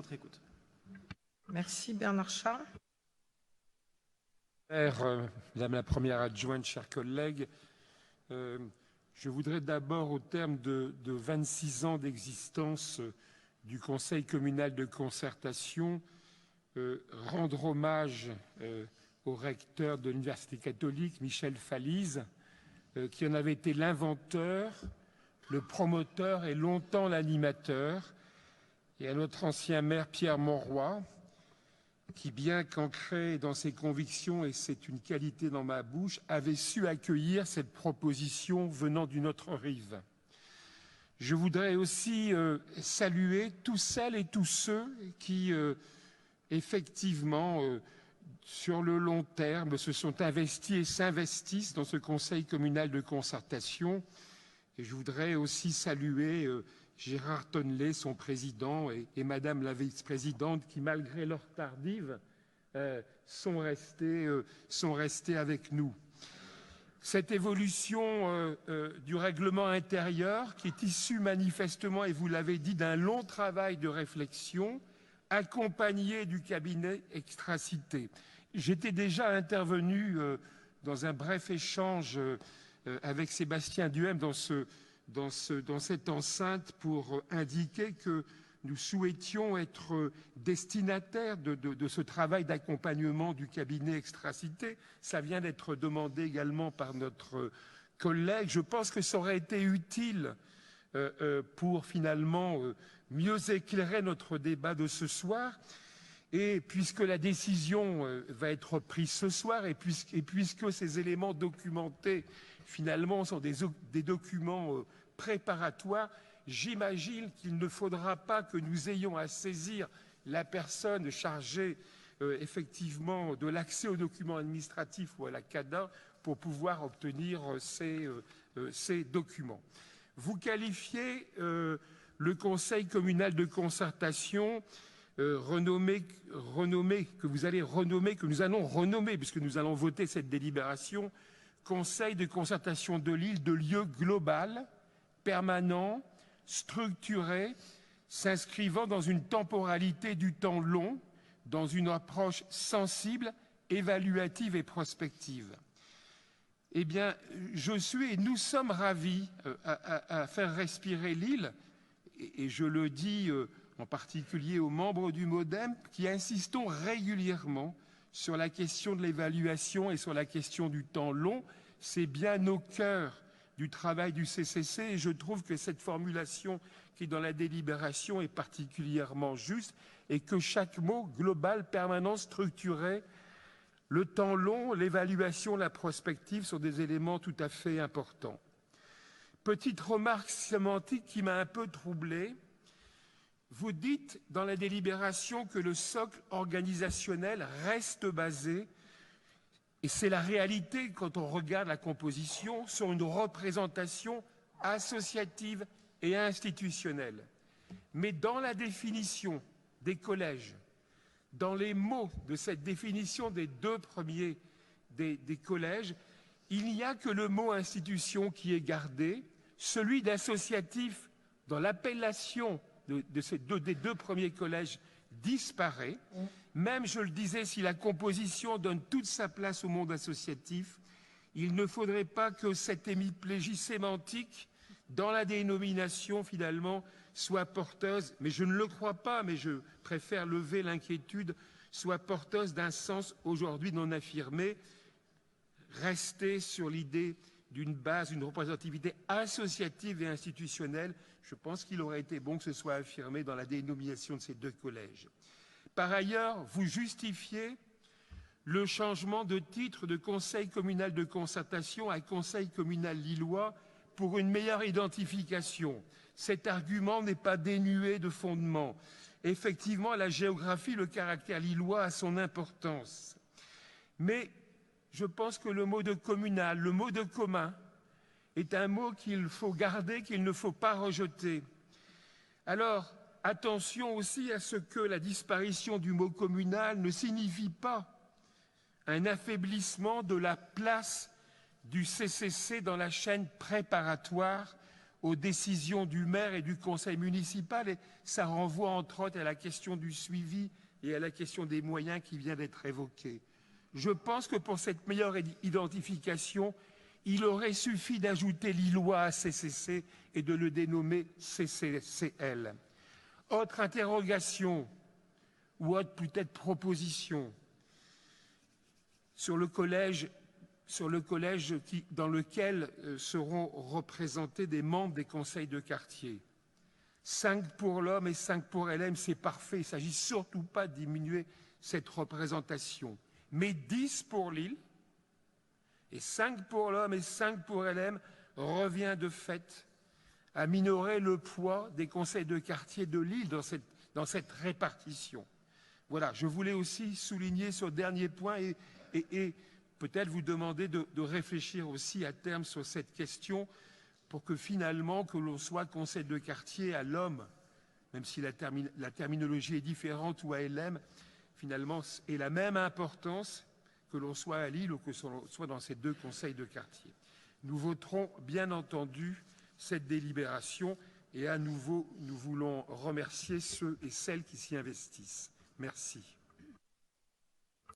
votre écoute. Merci Bernard Chat. Madame la première adjointe, chers collègues, je voudrais d'abord, au terme de 26 ans d'existence du Conseil communal de concertation, rendre hommage au recteur de l'Université catholique, Michel Falise, qui en avait été l'inventeur, le promoteur et longtemps l'animateur, et à notre ancien maire Pierre Monroy, qui, bien qu'ancré dans ses convictions, et c'est une qualité dans ma bouche, avait su accueillir cette proposition venant d'une autre rive. Je voudrais aussi saluer toutes celles et tous ceux qui, effectivement, sur le long terme, se sont investis et s'investissent dans ce Conseil communal de concertation. Et je voudrais aussi saluer Gérard Tonnelet, son président, et Madame la vice-présidente, qui, malgré l'heure tardive, sont restés avec nous. Cette évolution du règlement intérieur, qui est issue manifestement, et vous l'avez dit, d'un long travail de réflexion, accompagné du cabinet Extracité. J'étais déjà intervenu dans un bref échange avec Sébastien Duhem dans cette enceinte pour indiquer que nous souhaitions être destinataires de ce travail d'accompagnement du cabinet Extracité. Ça vient d'être demandé également par notre collègue. Je pense que ça aurait été utile pour finalement mieux éclairer notre débat de ce soir. Et puisque la décision va être prise ce soir et puisque ces éléments documentés finalement sont des documents préparatoires, j'imagine qu'il ne faudra pas que nous ayons à saisir la personne chargée effectivement de l'accès aux documents administratifs ou à la CADA pour pouvoir obtenir ces documents. Vous qualifiez le Conseil communal de concertation renommé, que nous allons renommer, puisque nous allons voter cette délibération, Conseil de concertation de l'île, de lieu global, permanent, structuré, s'inscrivant dans une temporalité du temps long, dans une approche sensible, évaluative et prospective. Eh bien, nous sommes ravis à faire respirer l'île, et je le dis en particulier aux membres du MODEM, qui insistons régulièrement sur la question de l'évaluation et sur la question du temps long. C'est bien au cœur du travail du CCC, et je trouve que cette formulation qui est dans la délibération est particulièrement juste, et que chaque mot global, permanent, structuré, le temps long, l'évaluation, la prospective sont des éléments tout à fait importants. Petite remarque sémantique qui m'a un peu troublé. Vous dites dans la délibération que le socle organisationnel reste basé, et c'est la réalité quand on regarde la composition, sur une représentation associative et institutionnelle. Mais dans la définition des collèges, dans les mots de cette définition des deux premiers des collèges, il n'y a que le mot institution qui est gardé, celui d'associatif dans l'appellation des deux premiers collèges disparaît. Même, je le disais, si la composition donne toute sa place au monde associatif, il ne faudrait pas que cette hémiplégie sémantique dans la dénomination, finalement, soit porteuse, mais je ne le crois pas, mais je préfère lever l'inquiétude, soit porteuse d'un sens aujourd'hui non affirmé, rester sur l'idée d'une base, une représentativité associative et institutionnelle. Je pense qu'il aurait été bon que ce soit affirmé dans la dénomination de ces deux collèges. Par ailleurs, vous justifiez le changement de titre de Conseil communal de concertation à Conseil communal lillois pour une meilleure identification. Cet argument n'est pas dénué de fondement. Effectivement, la géographie, le caractère lillois a son importance. Mais je pense que le mot de communal, le mot de commun, est un mot qu'il faut garder, qu'il ne faut pas rejeter. Alors, attention aussi à ce que la disparition du mot communal ne signifie pas un affaiblissement de la place du CCC dans la chaîne préparatoire aux décisions du maire et du conseil municipal, et ça renvoie entre autres à la question du suivi et à la question des moyens qui vient d'être évoquée. Je pense que pour cette meilleure identification, il aurait suffi d'ajouter Lillois à CCC et de le dénommer CCCL. Autre interrogation, ou autre peut-être proposition, sur le collège dans lequel seront représentés des membres des conseils de quartier. 5 pour l'homme et 5 pour LM, c'est parfait. Il ne s'agit surtout pas de diminuer cette représentation. Mais 10 pour Lille, et 5 pour l'homme et 5 pour LM, revient de fait à minorer le poids des conseils de quartier de Lille dans cette répartition. Voilà, je voulais aussi souligner ce dernier point et peut-être vous demander de réfléchir aussi à terme sur cette question pour que finalement, que l'on soit conseil de quartier à l'homme, même si la terminologie est différente, ou à LM, finalement, ait la même importance que l'on soit à Lille ou que l'on soit dans ces deux conseils de quartier. Nous voterons bien entendu cette délibération et à nouveau, nous voulons remercier ceux et celles qui s'y investissent. Merci.